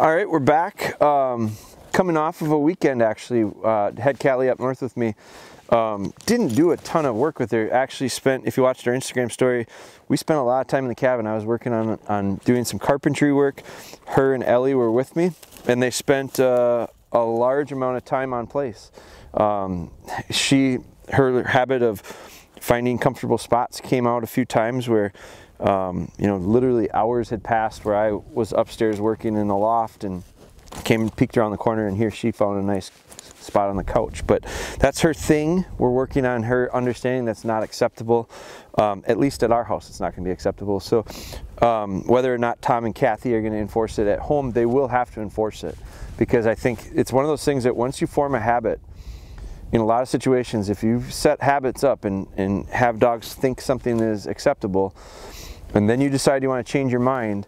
All right, we're back. Coming off of a weekend, actually. Had Cali up north with me. Didn't do a ton of work with her. Actually spent, if you watched our Instagram story, we spent a lot of time in the cabin. I was working on doing some carpentry work. Her and Ellie were with me, and they spent a large amount of time on place. Her habit of finding comfortable spots came out a few times where you know, literally hours had passed where I was upstairs working in the loft and came and peeked around the corner, and here she found a nice spot on the couch. But that's her thing. We're working on her understanding that's not acceptable. At least at our house, it's not going to be acceptable. So whether or not Tom and Kathy are going to enforce it at home, they will have to enforce it, because I think it's one of those things that once you form a habit, in a lot of situations, if you set habits up and have dogs think something is acceptable, and then you decide you want to change your mind,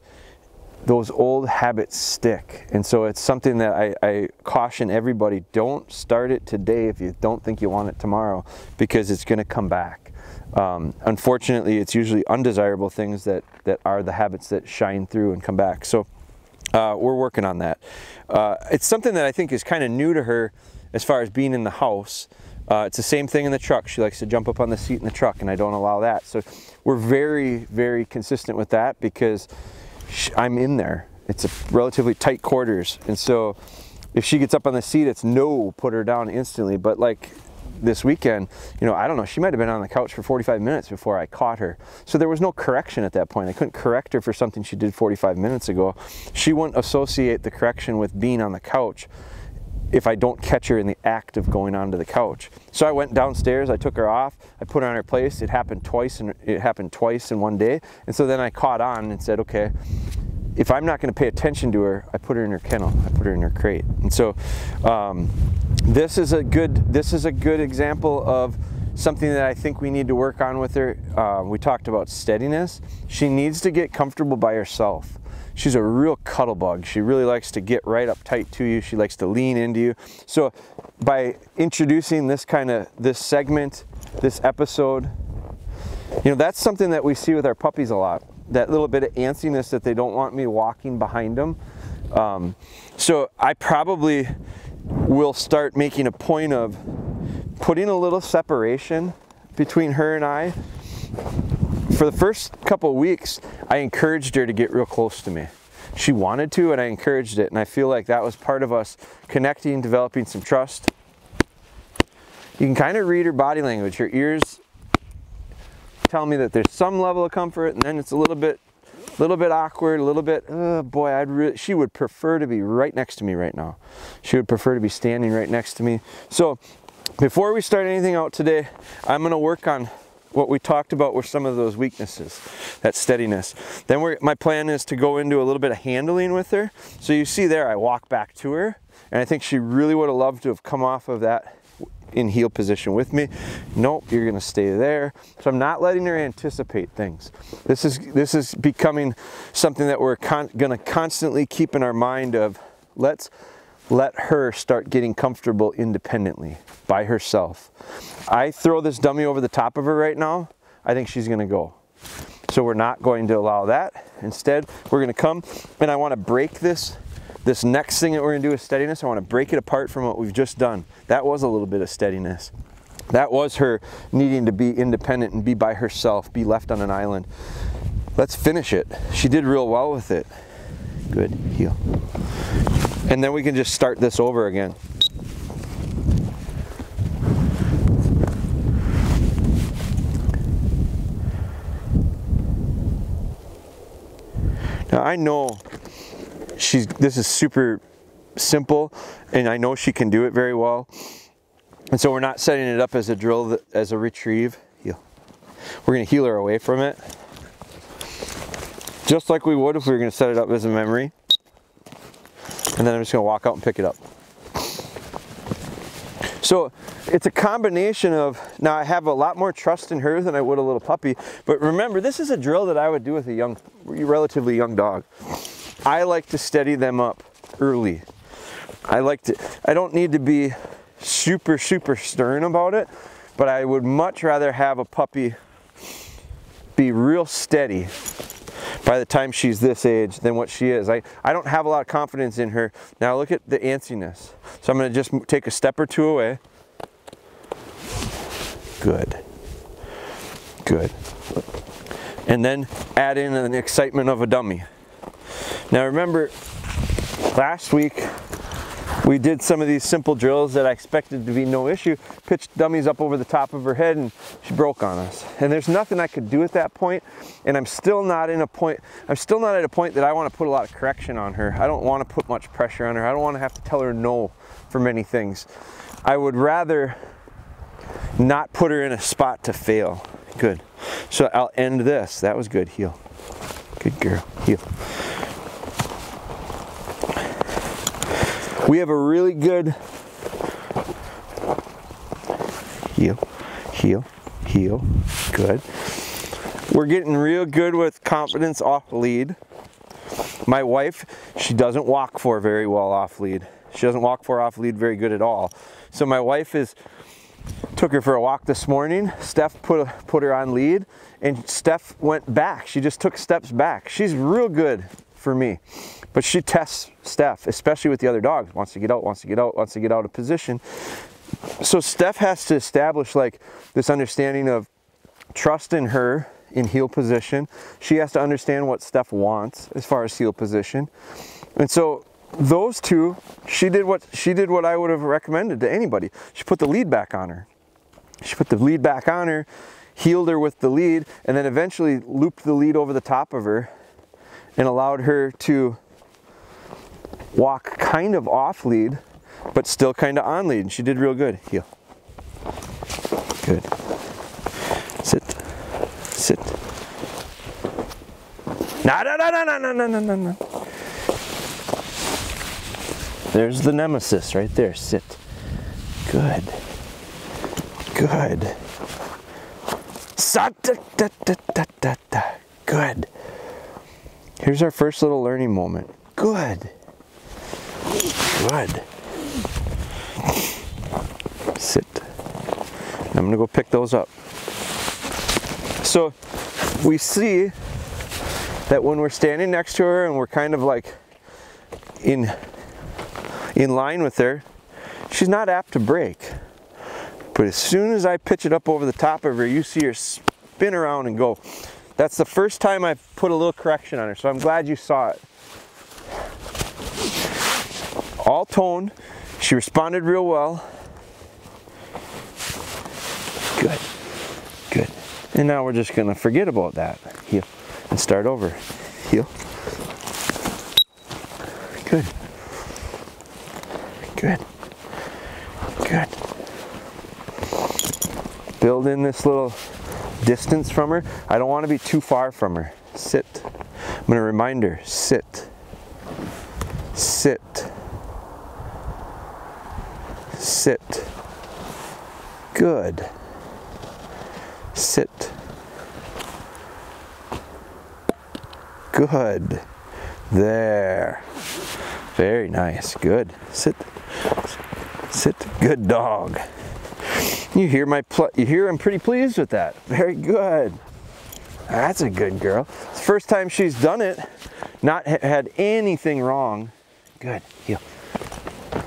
those old habits stick. And so it's something that I caution everybody, don't start it today if you don't think you want it tomorrow, because it's going to come back. Unfortunately, it's usually undesirable things that are the habits that shine through and come back. So we're working on that. It's something that I think is kind of new to her as far as being in the house. It's the same thing in the truck. She likes to jump up on the seat in the truck, and I don't allow that. So we're very, very consistent with that, because I'm in there. It's a relatively tight quarters, and so if she gets up on the seat, it's no, put her down instantly. But like this weekend, you know, I don't know, she might have been on the couch for 45 minutes before I caught her. So there was no correction at that point. I couldn't correct her for something she did 45 minutes ago. She wouldn't associate the correction with being on the couch if I don't catch her in the act of going onto the couch. So I went downstairs, I took her off, I put her on her place. It happened twice in one day. And so then I caught on and said, okay, if I'm not going to pay attention to her, I put her in her kennel, I put her in her crate. And so this is a good example of something that I think we need to work on with her. We talked about steadiness. She needs to get comfortable by herself. She's a real cuddle bug. She really likes to get right up tight to you. She likes to lean into you. So by introducing this segment, this episode, you know, that's something that we see with our puppies a lot. That little bit of antsiness that they don't want me walking behind them. So I probably will start making a point of putting a little separation between her and I. For the first couple of weeks, I encouraged her to get real close to me. She wanted to, and I encouraged it, and I feel like that was part of us connecting, developing some trust. You can kind of read her body language. Her ears tell me that there's some level of comfort, and then it's a little bit awkward, a little bit, oh boy, she would prefer to be right next to me right now. She would prefer to be standing right next to me. So before we start anything out today, I'm going to work on what we talked about were some of those weaknesses, that steadiness. Then my plan is to go into a little bit of handling with her. So you see there, I walk back to her, and I think she really would have loved to have come off of that in heel position with me. Nope, you're gonna stay there. So I'm not letting her anticipate things. This is becoming something that we're gonna constantly keep in our mind of, let's let her start getting comfortable independently by herself. I throw this dummy over the top of her right now, I think she's gonna go. So we're not going to allow that. Instead, we're gonna come, and I wanna break this next thing that we're gonna do with steadiness. I wanna break it apart from what we've just done. That was a little bit of steadiness. That was her needing to be independent and be by herself, be left on an island. Let's finish it. She did real well with it. Good, heel. And then we can just start this over again. Now I know this is super simple, and I know she can do it very well. And so we're not setting it up as a drill, as a retrieve. Heel. We're gonna heel her away from it, just like we would if we were gonna set it up as a memory. And then I'm just gonna walk out and pick it up. So it's a combination of, now I have a lot more trust in her than I would a little puppy, but remember, this is a drill that I would do with a relatively young dog. I like to steady them up early. I don't need to be super stern about it, but I would much rather have a puppy be real steady by the time she's this age than what she is. I don't have a lot of confidence in her. Now look at the antsiness. So I'm going to just take a step or two away. Good. Good. And then add in an excitement of a dummy. Now remember, last week we did some of these simple drills that I expected to be no issue, pitched dummies up over the top of her head, and she broke on us. And there's nothing I could do at that point, and I'm still not at a point that I want to put a lot of correction on her. I don't want to put much pressure on her. I don't want to have to tell her no for many things. I would rather not put her in a spot to fail. Good. So I'll end this. That was good. Heel. Good girl. Heel. We have a really good heel, heel, heel. Good. We're getting real good with confidence off lead. My wife, she doesn't walk for very well off lead. She doesn't walk for off lead very good at all. So my wife took her for a walk this morning. Steph put her on lead, and Steph went back. She just took steps back. She's real good for me. But she tests Steph, especially with the other dogs. Wants to get out, wants to get out, wants to get out of position. So Steph has to establish like this understanding of trust in her in heel position. She has to understand what Steph wants as far as heel position. And so those two, she did what I would have recommended to anybody. She put the lead back on her. She put the lead back on her, heeled her with the lead, and then eventually looped the lead over the top of her and allowed her to walk kind of off lead, but still kind of on lead. And she did real good. Heel. Good. Sit. Sit. No, no, no, no, no, no, no, no, no. There's the nemesis right there. Sit. Good. Good. Sa da da da da da da. Good. Here's our first little learning moment. Good. Good. Sit. I'm going to go pick those up. So we see that when we're standing next to her and we're kind of like in line with her, she's not apt to break. But as soon as I pitch it up over the top of her, you see her spin around and go. That's the first time I've put a little correction on her, so I'm glad you saw it. All tone. She responded real well. Good. Good. And now we're just going to forget about that. Heel. And start over. Heel. Good. Good. Good. Build in this little distance from her. I don't want to be too far from her. Sit. I'm going to remind her. Sit. Sit. Sit. Good. Sit. Good. There. Very nice. Good. Sit. Sit. Good dog. You hear I'm pretty pleased with that. Very good. That's a good girl. It's the first time she's done it. Not had anything wrong. Good. Heel.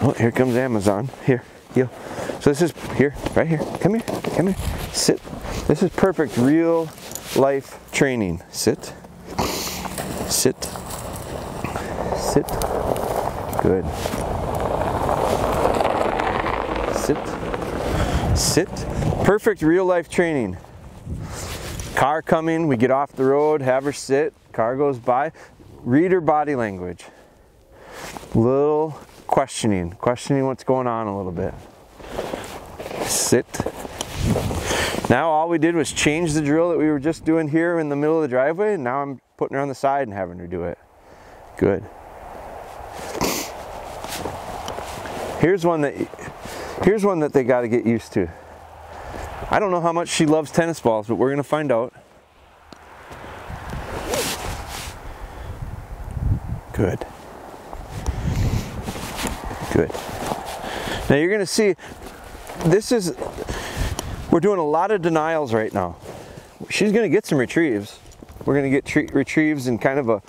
Oh, here comes Amazon. Here. Heel. So this is here, right here. Come here. Come here. Sit. This is perfect real life training. Sit. Sit. Sit. Good. Sit. Sit. Perfect real life training. Car coming, we get off the road, have her sit, car goes by. Read her body language. Little questioning what's going on a little bit. Sit. Now all we did was change the drill that we were just doing here in the middle of the driveway, and now I'm putting her on the side and having her do it. Good. Here's one that they got to get used to. I don't know how much she loves tennis balls, but we're going to find out. Good. Good. Now you're going to see, we're doing a lot of denials right now. She's going to get some retrieves. we're gonna get retrieves in kind of a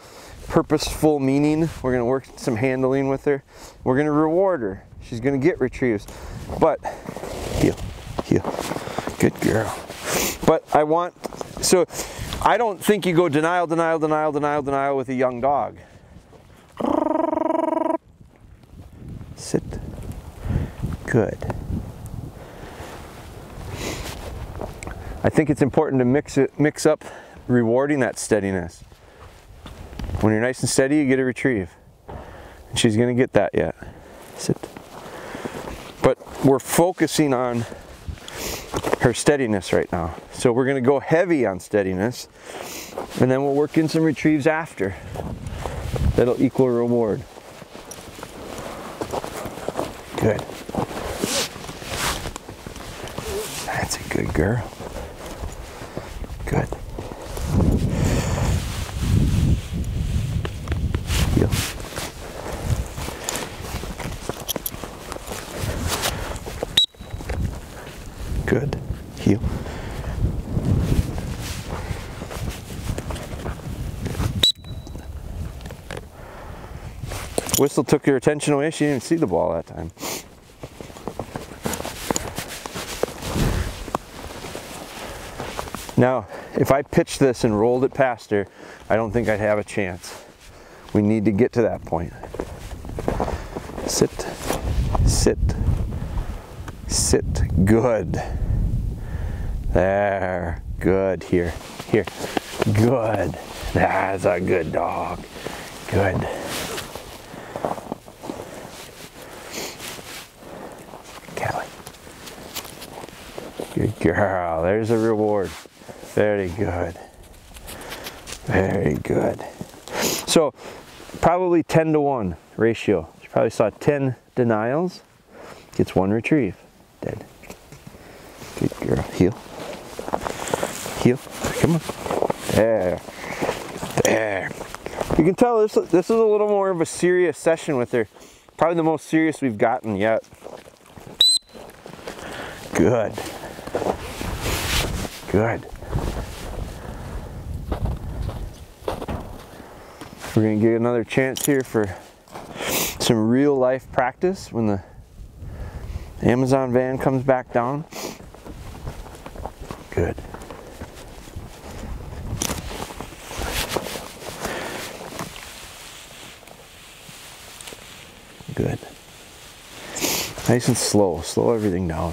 purposeful meaning. We're gonna work some handling with her. We're gonna reward her. She's gonna get retrieves. But, heel, good girl. But so I don't think you go denial, denial, denial, denial, denial with a young dog. Sit. Good. I think it's important to mix up rewarding that steadiness. When you're nice and steady, you get a retrieve. And she's gonna get that yet. Sit. But we're focusing on her steadiness right now. So we're gonna go heavy on steadiness, and then we'll work in some retrieves after. That'll equal reward. Good. That's a good girl. Good. Heel. Good. Heel. Whistle took your attention away. She didn't even see the ball that time. Now, if I pitched this and rolled it past her, I don't think I'd have a chance. We need to get to that point. Sit, sit, sit. Good. There. Good. Here. Good. That's a good dog. Good. Cali. Good girl. There's a reward. Very good. Very good. So probably 10 to 1 ratio. You probably saw 10 denials. Gets 1 retrieve. Dead. Good girl. Heel. Heel. Come on. There. There. You can tell this is a little more of a serious session with her. Probably the most serious we've gotten yet. Good. Good. We're going to get another chance here for some real life practice when the Amazon van comes back down. Good. Good. Nice and slow. Slow everything down.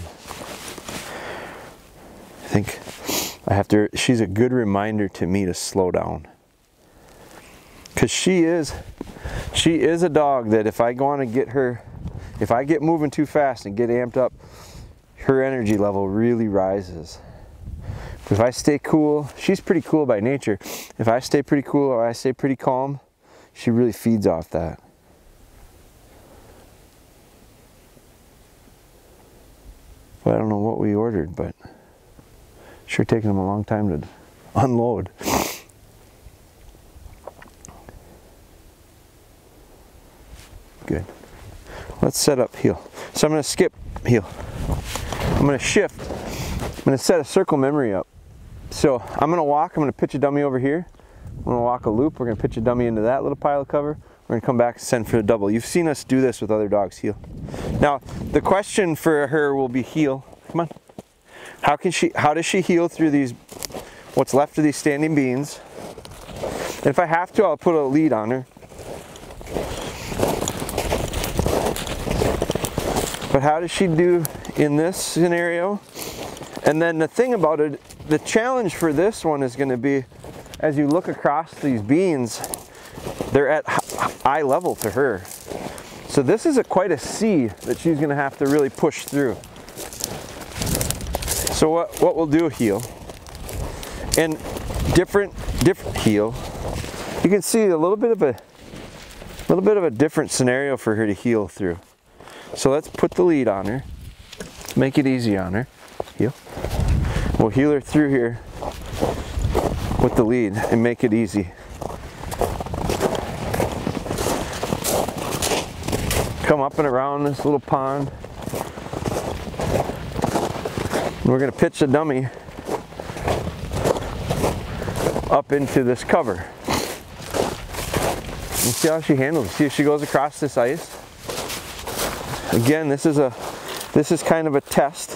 I think she's a good reminder to me to slow down. Because she is a dog that if I want to get her, if I get moving too fast and get amped up, her energy level really rises. If I stay cool, she's pretty cool by nature. If I stay pretty cool or I stay pretty calm, she really feeds off that. Well, I don't know what we ordered, but sure taking them a long time to unload. Good. Let's set up heel. So I'm going to skip heel. I'm going to shift. I'm going to set a circle memory up. So I'm going to walk. I'm going to pitch a dummy over here. I'm going to walk a loop. We're going to pitch a dummy into that little pile of cover. We're going to come back and send for the double. You've seen us do this with other dogs. Heel. Now the question for her will be heel. Come on. How does she heel through these, what's left of these standing beans? And if I have to, I'll put a lead on her. But how does she do in this scenario? And then the thing about it, the challenge for this one is going to be, as you look across these beans, they're at eye level to her. So this is quite a sea that she's going to have to really push through. So what we'll do, heel, and different heel. You can see a little bit of a different scenario for her to heel through. So let's put the lead on her. Make it easy on her. Heel. We'll heel her through here with the lead and make it easy. Come up and around this little pond. And we're going to pitch the dummy up into this cover. And see how she handles it. See if she goes across this ice. Again, this is kind of a test.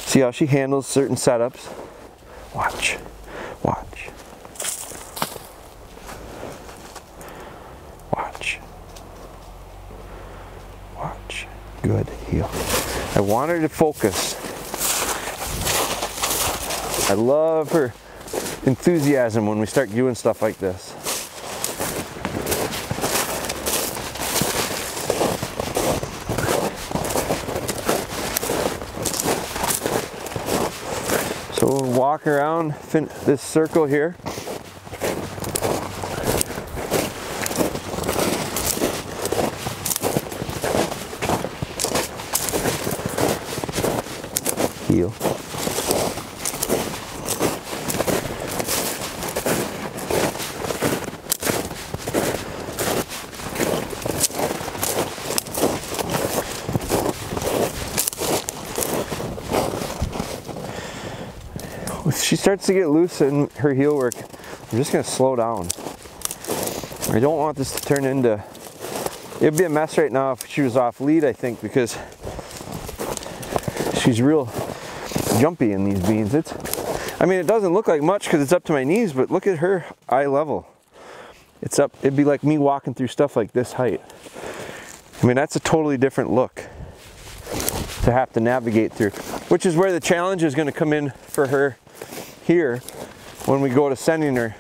See how she handles certain setups. Watch, watch, watch, watch. Good, heel. I want her to focus. I love her enthusiasm when we start doing stuff like this. So we'll walk around this circle here. Heel. If she starts to get loose in her heel work, I'm just going to slow down. I don't want this to turn into, it'd be a mess right now if she was off lead, I think, because she's real jumpy in these beans. I mean, it doesn't look like much because it's up to my knees, but look at her eye level. It's up, it'd be like me walking through stuff like this height. I mean, that's a totally different look to have to navigate through, which is where the challenge is going to come in for her here when we go to sending her.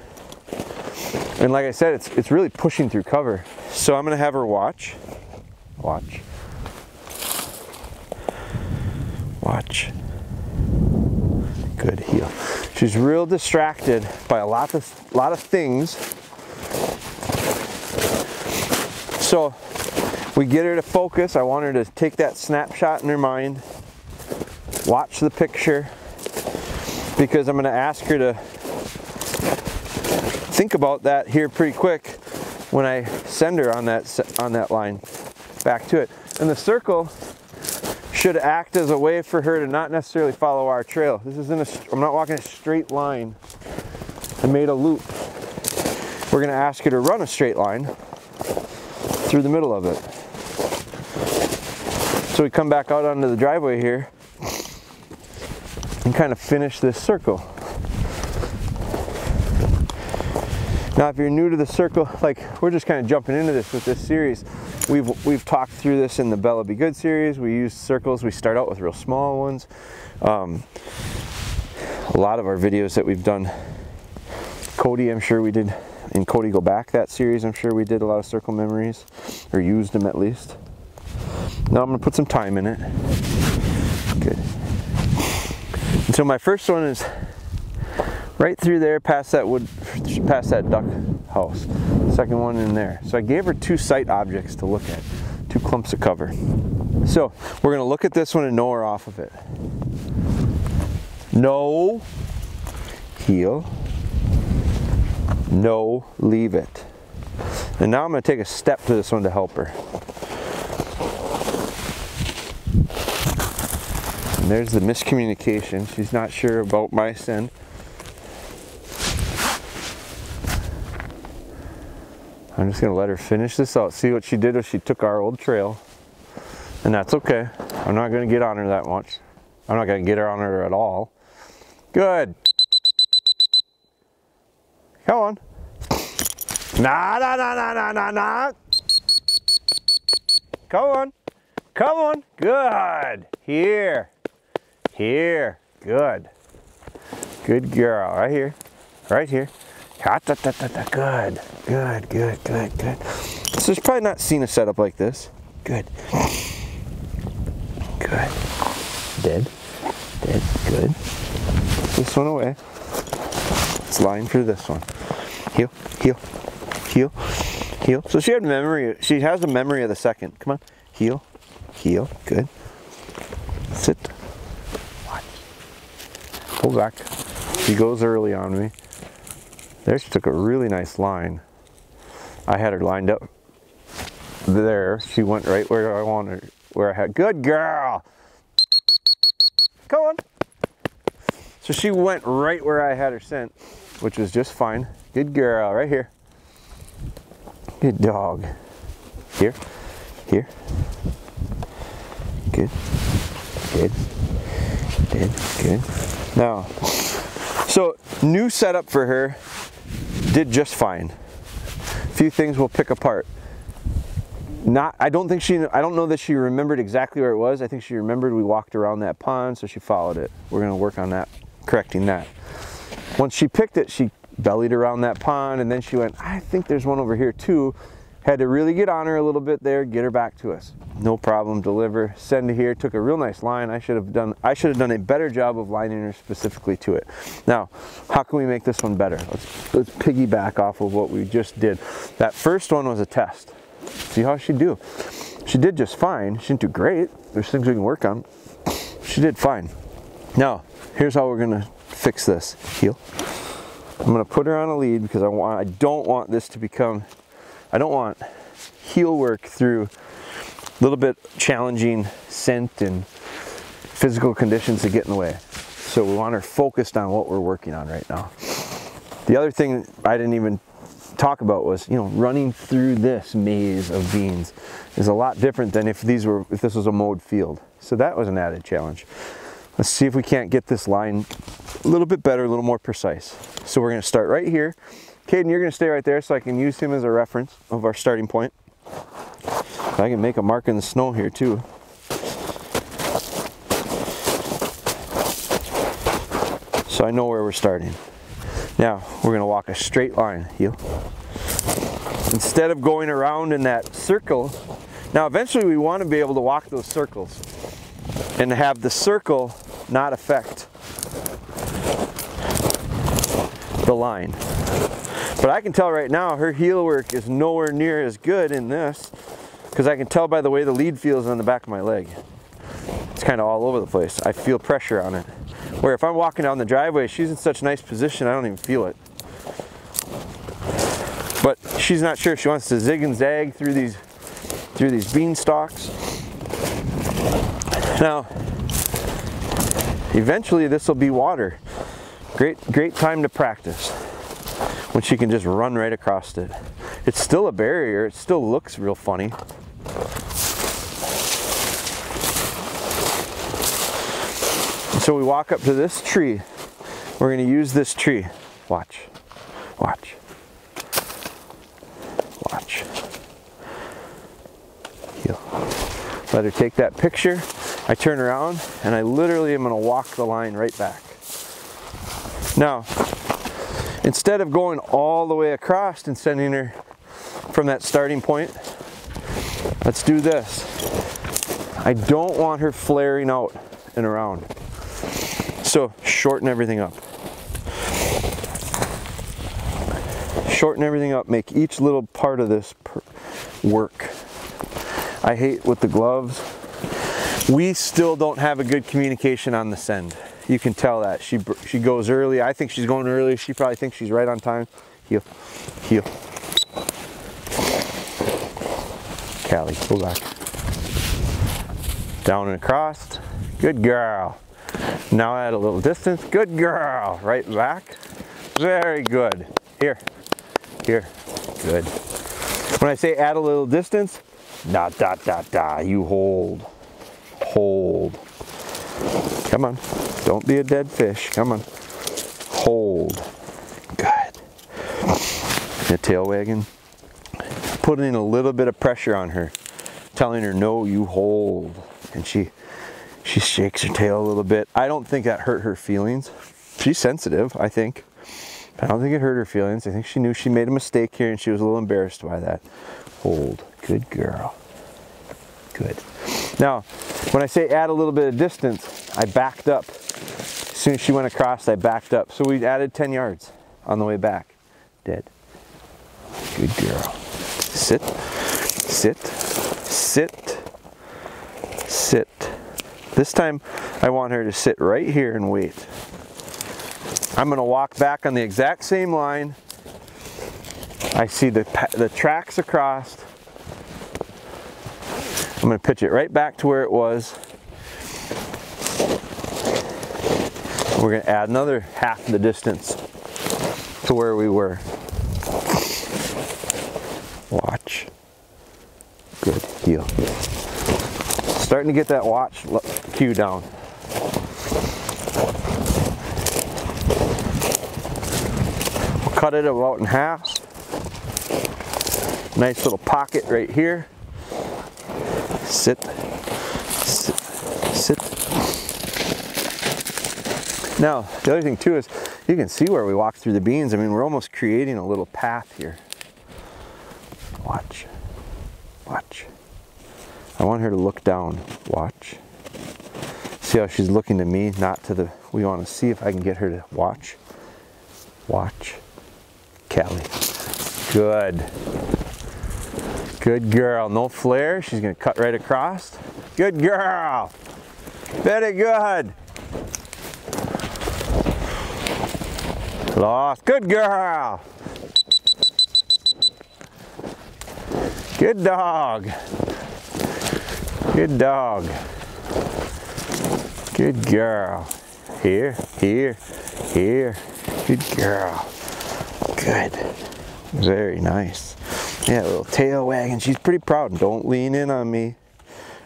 And like I said, it's really pushing through cover. So I'm going to have her watch. Watch. Watch. Good, heel. She's real distracted by a lot of things. So we get her to focus. I want her to take that snapshot in her mind. Watch the picture, because I'm going to ask her to think about that here pretty quick when I send her on that line back to it. And the circle should act as a way for her to not necessarily follow our trail. This isn't I'm not walking a straight line. I made a loop. We're going to ask her to run a straight line through the middle of it. So we come back out onto the driveway here and kind of finish this circle. Now, if you're new to the circle, like we're just kind of jumping into this with this series. We've talked through this in the Bella Be Good series. We use circles. We start out with real small ones. A lot of our videos that we've done, Cody, I'm sure we did, in Cody Go Back, that series, I'm sure we did a lot of circle memories, or used them at least. Now I'm going to put some time in it. Good. And so my first one is right through there, past that duck house. Second one in there. So I gave her two sight objects to look at, two clumps of cover. So we're going to look at this one and know her off of it. No, heel. No, leave it. And now I'm going to take a step to this one to help her. And there's the miscommunication. She's not sure about my send. I'm just going to let her finish this out. See what she did was she took our old trail. And that's okay. I'm not going to get on her that much. I'm not going to get her on her at all. Good. Come on. Nah, nah, nah, nah, nah, nah, nah. Come on. Come on. Good. Here. Here. Good. Good girl. Right here. Right here. Good. Good, good, good, good. So she's probably not seen a setup like this. Good. Good. Dead. Dead. Good. This one away. Let's line through this one. Heel, heel, heel, heel. So she had memory. She has a memory of the second. Come on. Heel, heel. Good. Sit. Watch. Pull back. She goes early on me. There, she took a really nice line. I had her lined up there. She went right where I wanted her, where I had. Good girl. Come on. So she went right where I had her sent, which was just fine. Good girl, right here. Good dog. Here, here. Good, good, good, good. Now, so new setup for her, did just fine. A few things we'll pick apart. I don't know that she remembered exactly where it was. I think she remembered we walked around that pond, so she followed it. We're gonna work on that, correcting that. Once she picked it, she bellied around that pond, and then she went, I think there's one over here too. Had to really get on her a little bit there, get her back to us. No problem, deliver, send to here. Took a real nice line. I should have done a better job of lining her specifically to it. Now, how can we make this one better? Let's piggyback off of what we just did. That first one was a test. See how she'd do. She did just fine. She didn't do great. There's things we can work on. She did fine. Now, here's how we're gonna fix this. Heel. I'm gonna put her on a lead because I don't want this to become, I don't want heel work through a little bit challenging scent and physical conditions to get in the way. So we want her focused on what we're working on right now. The other thing I didn't even talk about was, running through this maze of beans is a lot different than if this was a mowed field. So that was an added challenge. Let's see if we can't get this line a little bit better, a little more precise. So we're gonna start right here. Caden, you're gonna stay right there so I can use him as a reference of our starting point. I can make a mark in the snow here too. So I know where we're starting. Now, we're gonna walk a straight line, heel. Instead of going around in that circle, now eventually we wanna be able to walk those circles and have the circle not affect the line. But I can tell right now her heel work is nowhere near as good in this because I can tell by the way the lead feels on the back of my leg. It's kind of all over the place. I feel pressure on it. Where if I'm walking down the driveway, she's in such a nice position, I don't even feel it. But she's not sure. She wants to zig and zag through these bean stalks. Now, eventually this will be water. Great time to practice when she can just run right across it. It's still a barrier. It still looks real funny. So we walk up to this tree. We're going to use this tree. Watch, watch, watch. Heel. Let her take that picture. I turn around and I literally am going to walk the line right back. Now, instead of going all the way across and sending her from that starting point, let's do this. I don't want her flaring out and around. So shorten everything up. Shorten everything up, make each little part of this work. I hate with the gloves. We still don't have a good communication on the send. You can tell that. She goes early. I think she's going early. She probably thinks she's right on time. Heel, heel. Cali, go back. Down and across. Good girl. Now add a little distance. Good girl. Right back. Very good. Here. Here. Good. When I say add a little distance, da da da da. You hold. Hold. Come on. Don't be a dead fish. Come on. Hold. Good. The tail wagging. Putting a little bit of pressure on her. Telling her, no, you hold. And she shakes her tail a little bit. I don't think that hurt her feelings. She's sensitive, I think. I don't think it hurt her feelings. I think she knew she made a mistake here and she was a little embarrassed by that. Hold. Good girl. Good. Now, when I say add a little bit of distance, I backed up. As soon as she went across, I backed up. So we added 10 yards on the way back. Dead. Good girl. Sit, sit, sit, sit. This time, I want her to sit right here and wait. I'm gonna walk back on the exact same line. I see the tracks across. I'm going to pitch it right back to where it was. We're going to add another half the distance to where we were. Watch. Good, heel. Starting to get that watch cue down. We'll cut it about in half. Nice little pocket right here. Sit, sit, sit. Now, the other thing too is you can see where we walk through the beans. I mean, we're almost creating a little path here. Watch, watch. I want her to look down. Watch. See how she's looking to me, not to the, we want to see if I can get her to watch. Watch. Cali. Good. Good girl. No flare. She's going to cut right across. Good girl. Very good. Lost. Good girl. Good dog. Good dog. Good girl. Here, here, here. Good girl. Good. Very nice. Yeah, little tail wagging. She's pretty proud. Don't lean in on me.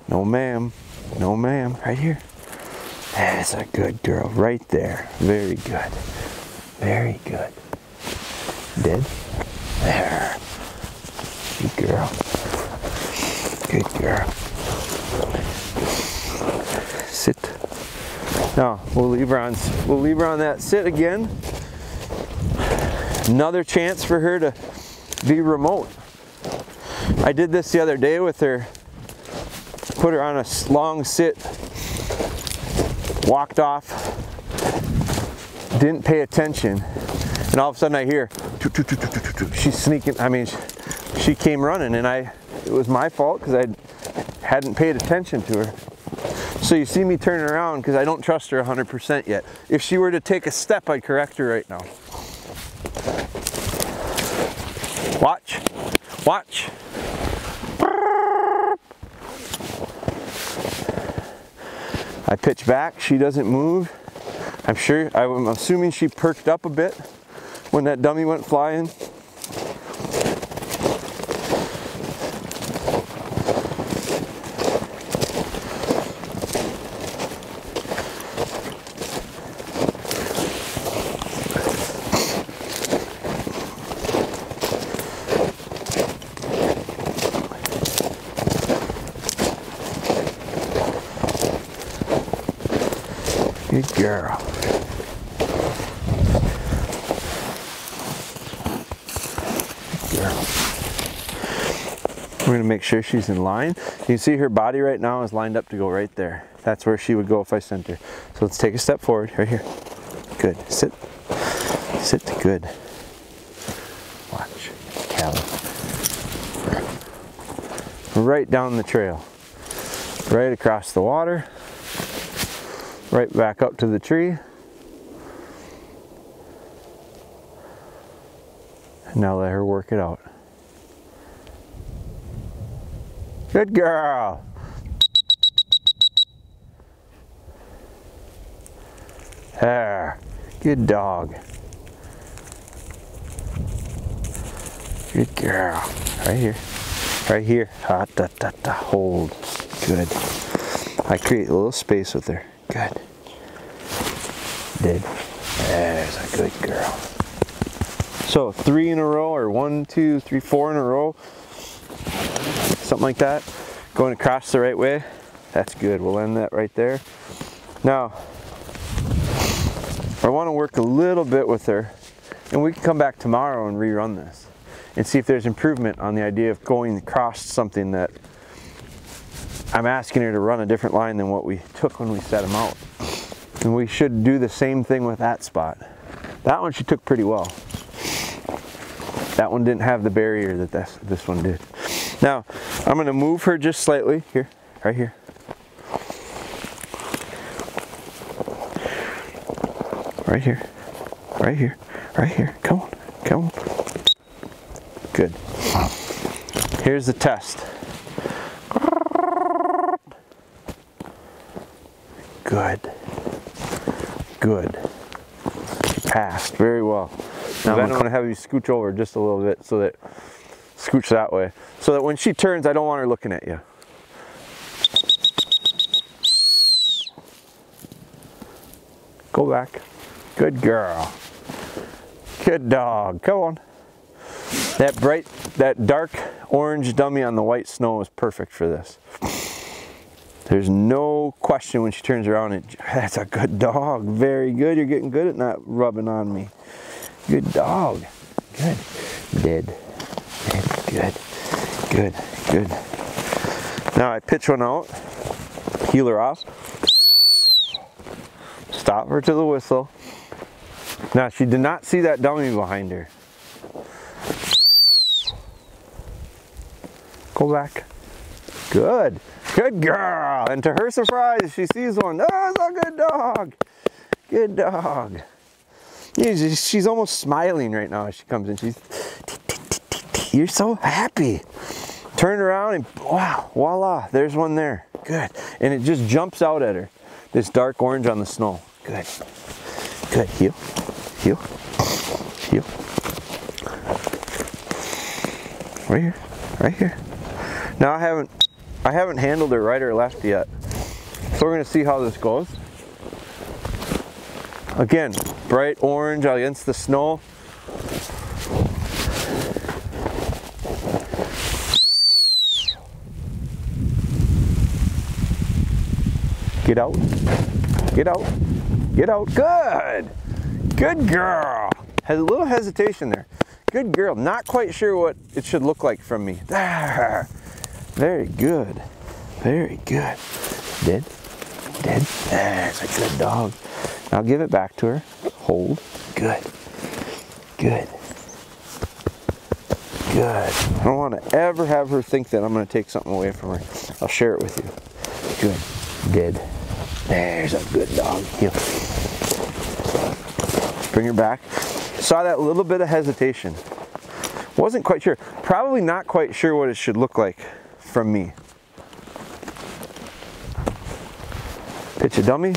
No ma'am. No ma'am. Right here. That's a good girl. Right there. Very good. Very good. Dead? There. Good girl. Good girl. Sit. Now we'll leave her on that sit again. Another chance for her to be remote. I did this the other day with her. Put her on a long sit. Walked off. Didn't pay attention. And all of a sudden I hear she's sneaking. I mean, she came running, and it was my fault because I hadn't paid attention to her. So you see me turning around because I don't trust her 100% yet. If she were to take a step, I'd correct her right now. Watch. Watch. I pitch back. She doesn't move. I'm assuming she perked up a bit when that dummy went flying. Good girl. Good girl. We're going to make sure she's in line. You can see her body right now is lined up to go right there. That's where she would go if I sent her. So let's take a step forward, right here. Good. Sit. Sit. Good. Watch. Cali. Right down the trail. Right across the water. Right back up to the tree. And now let her work it out. Good girl. There. Good dog. Good girl. Right here. Right here. Ha, da, da, da. Hold. Good. I create a little space with her. Good. Did. There's a good girl. So 3 in a row, or 1, 2, 3, 4 in a row. Something like that. Going across the right way. That's good. We'll end that right there. Now, I want to work a little bit with her, and we can come back tomorrow and rerun this and see if there's improvement on the idea of going across something that I'm asking her to run a different line than what we took when we set them out. And we should do the same thing with that spot. That one she took pretty well. That one didn't have the barrier that this one did. Now, I'm going to move her just slightly. Here, right here. Right here. Right here. Right here. Come on. Come on. Good. Here's the test. Good. Good. She passed very well. Now I'm going to have you scooch over just a little bit so that, scooch that way, so that when she turns, I don't want her looking at you. Go back. Good girl. Good dog. Come on. That dark orange dummy on the white snow is perfect for this. There's no question when she turns around, that's a good dog. Very good. You're getting good at not rubbing on me. Good dog. Good. Dead. Good. Good. Good. Now I pitch one out. Heel her off. Stop her to the whistle. Now she did not see that dummy behind her. Go back. Good. Good girl. And to her surprise, she sees one. Oh, that's a good dog. Good dog. She's almost smiling right now as she comes in. She's, you're so happy. Turn around and wow, voila, there's one there. Good. And it just jumps out at her. This dark orange on the snow. Good. Good. Heel. Heel. Heel. Right here. Right here. Now I haven't handled her right or left yet. So we're going to see how this goes. Again, bright orange against the snow. Get out. Get out. Get out. Good. Good girl. Has a little hesitation there. Good girl. Not quite sure what it should look like from me. There. Very good. Very good. Dead. Dead. There's a good dog. Now give it back to her. Hold. Good. Good. Good. I don't want to ever have her think that I'm going to take something away from her. I'll share it with you. Good. Dead. There's a good dog. Heel. Bring her back. Saw that little bit of hesitation. Wasn't quite sure. Probably not quite sure what it should look like from me. Pitch a dummy.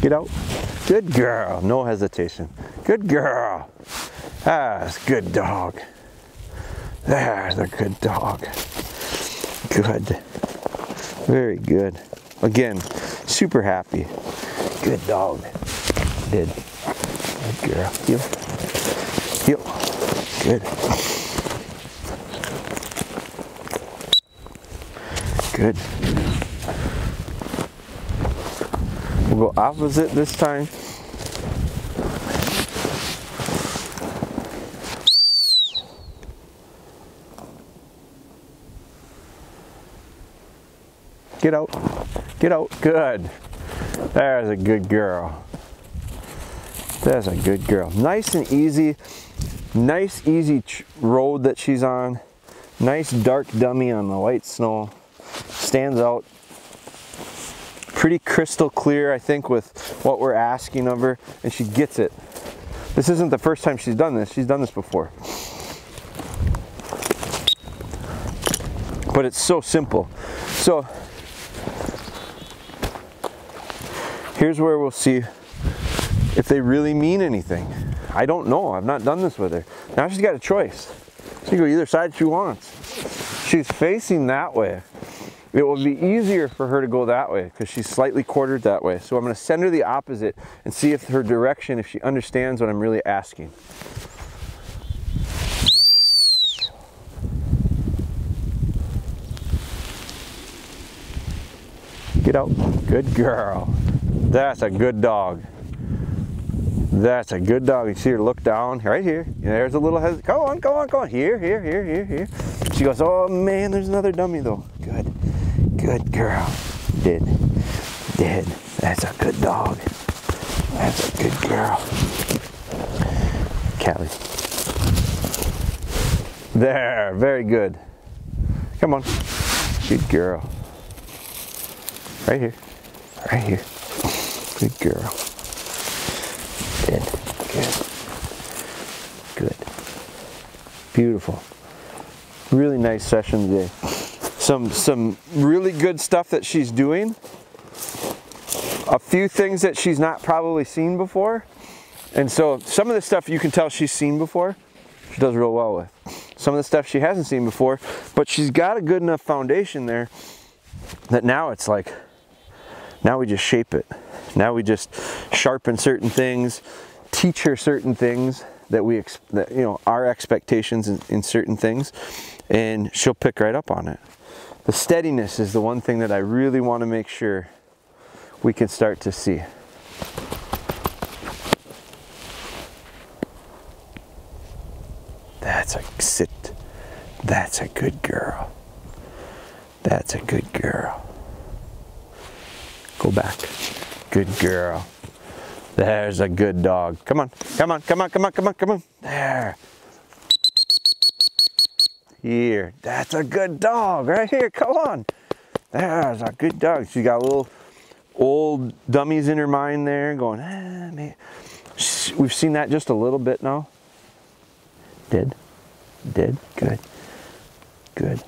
Get out. Good girl. No hesitation. Good girl. That's a good dog. There's a good dog. Good. Very good. Again, super happy. Good dog. Did. Good girl. Heel. Heel. Good. Good. We'll go opposite this time. Get out. Get out. Good. There's a good girl. That's a good girl. Nice and easy. Nice easy road that she's on. Nice dark dummy on the white snow. Stands out. Pretty crystal clear, I think, with what we're asking of her. And she gets it. This isn't the first time she's done this. She's done this before. But it's so simple. So here's where we'll see if they really mean anything. I don't know. I've not done this with her. Now she's got a choice. She can go either side she wants. She's facing that way. It will be easier for her to go that way because she's slightly quartered that way. So I'm going to send her the opposite and see if her direction, if she understands what I'm really asking. Get out. Good girl. That's a good dog. That's a good dog. You see her look down right here. There's a little hesitation. Come on, come on, come on. Here, here, here, here, here. She goes, oh man, there's another dummy though. Good. Good girl. Did. Did. That's a good dog. That's a good girl. Cali. There. Very good. Come on. Good girl. Right here. Right here. Good girl. Good. Good. Good. Beautiful. Really nice session today. Some really good stuff that she's doing. A few things that she's not probably seen before. And so some of the stuff you can tell she's seen before, she does real well with. Some of the stuff she hasn't seen before, but she's got a good enough foundation there that now it's like, now we just shape it. Now we just sharpen certain things, teach her certain things that you know, our expectations in certain things, and she'll pick right up on it. The steadiness is the one thing that I really want to make sure we can start to see. That's a sit. That's a good girl. That's a good girl. Go back. Good girl. There's a good dog. Come on, come on, come on, come on, come on, come on. There. Here. That's a good dog right here. Come on. There's a good dog. She got little old dummies in her mind there going, ah, man. We've seen that just a little bit now. Did. Good. Good. Good.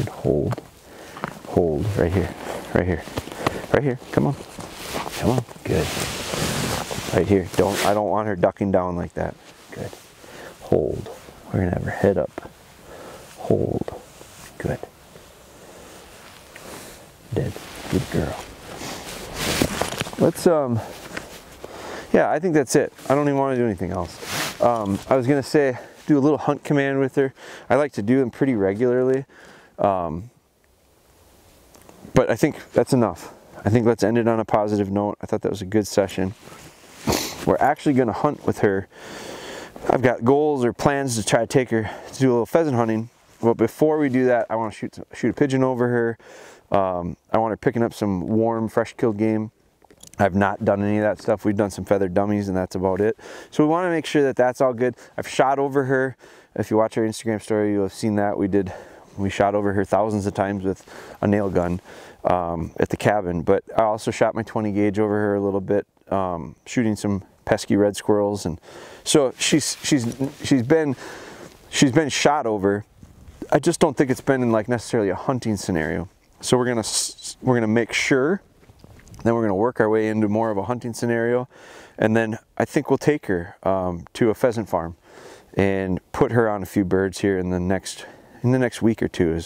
Hold. Hold. Right here. Right here. Right here. Come on. Come on. Good. Right here. I don't want her ducking down like that. Good. Hold. We're gonna have her head up. Hold. Good. Dead. Good girl. Let's yeah, I think that's it. I don't even want to do anything else. I was gonna say do a little hunt command with her. I like to do them pretty regularly. But I think that's enough. I think let's end it on a positive note. I thought that was a good session. We're actually going to hunt with her. I've got goals or plans to try to take her to do a little pheasant hunting. But before we do that, I want to shoot a pigeon over her. I want her picking up some warm, fresh killed game. I've not done any of that stuff. We've done some feathered dummies and that's about it. So we want to make sure that that's all good. I've shot over her. If you watch our Instagram story, you'll have seen that. We shot over her thousands of times with a nail gun at the cabin. But I also shot my 20 gauge over her a little bit, shooting some pesky red squirrels. And so she's been shot over. I just don't think it's been in like necessarily a hunting scenario. So we're gonna make sure. Then we're going to work our way into more of a hunting scenario, and then I think we'll take her to a pheasant farm and put her on a few birds here in the next week or two.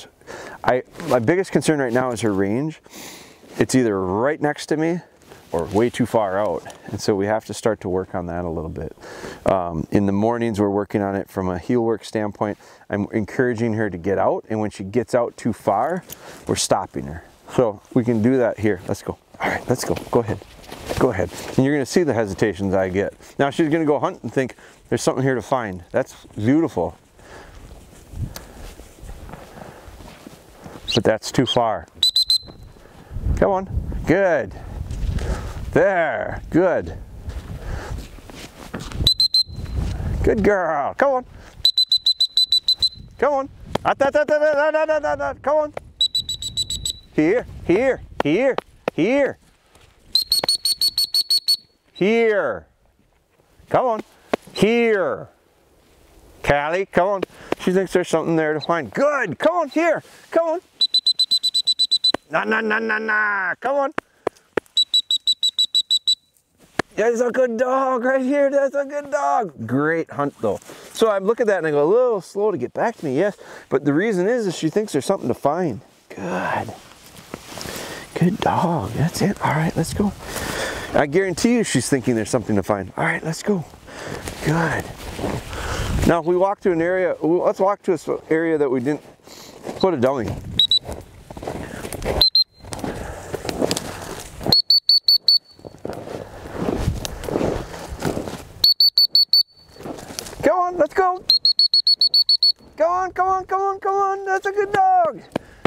My biggest concern right now is her range. It's either right next to me or way too far out, and so we have to start to work on that a little bit. In the mornings we're working on it from a heel work standpoint. I'm encouraging her to get out, and when she gets out too far, we're stopping her. So we can do that here. Let's go. All right, let's go. Go ahead. Go ahead. And you're going to see the hesitations I get. Now she's going to go hunt and think there's something here to find. That's beautiful. But that's too far. Come on. Good. There. Good. Good girl. Come on. Come on. Come on. Here. Here. Here. Here. Here. Come on. Here. Cali, come on. She thinks there's something there to find. Good. Come on, here. Come on. Nah. Come on. That's a good dog right here. That's a good dog. Great hunt though. So I look at that and I go, a little slow to get back to me, yes. But the reason is she thinks there's something to find. Good. Good dog. That's it. All right, let's go. I guarantee you she's thinking there's something to find. All right, let's go. Good. Now, if we walk to an area, let's walk to an area that we didn't put a dummy. Come on, let's go. Come on, come on, come on, come on. That's a good dog.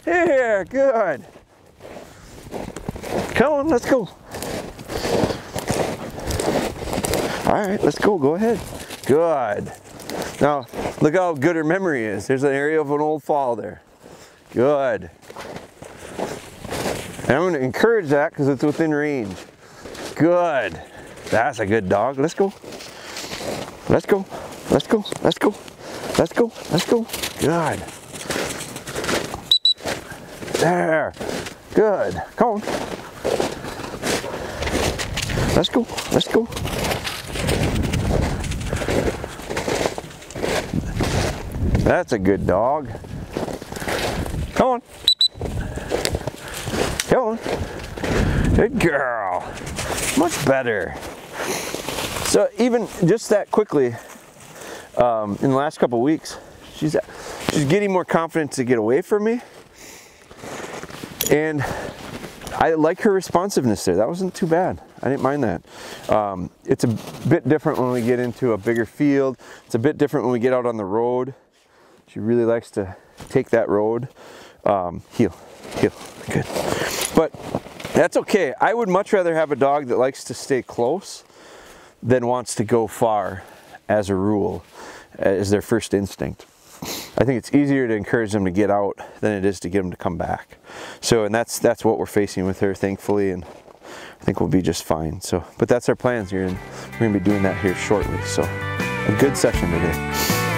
Here, good. Come on, let's go. All right, let's go. Go ahead. Good. Now, look how good her memory is. There's an area of an old fall there. Good. And I'm going to encourage that because it's within range. Good. That's a good dog. Let's go. Let's go. Let's go. Let's go. Let's go. Let's go. Good. There. Good. Come on. Let's go. Let's go. That's a good dog. Come on. Come on. Good girl. Much better. So even just that quickly, in the last couple of weeks, she's getting more confident to get away from me. And I like her responsiveness there. That wasn't too bad. I didn't mind that. It's a bit different when we get into a bigger field. It's a bit different when we get out on the road. She really likes to take that road. Heel, good. But that's okay. I would much rather have a dog that likes to stay close than wants to go far, as a rule, as their first instinct. I think it's easier to encourage them to get out than it is to get them to come back. So, and that's what we're facing with her, thankfully, and I think we'll be just fine. So, but that's our plans here, and we're gonna be doing that here shortly. So, a good session today.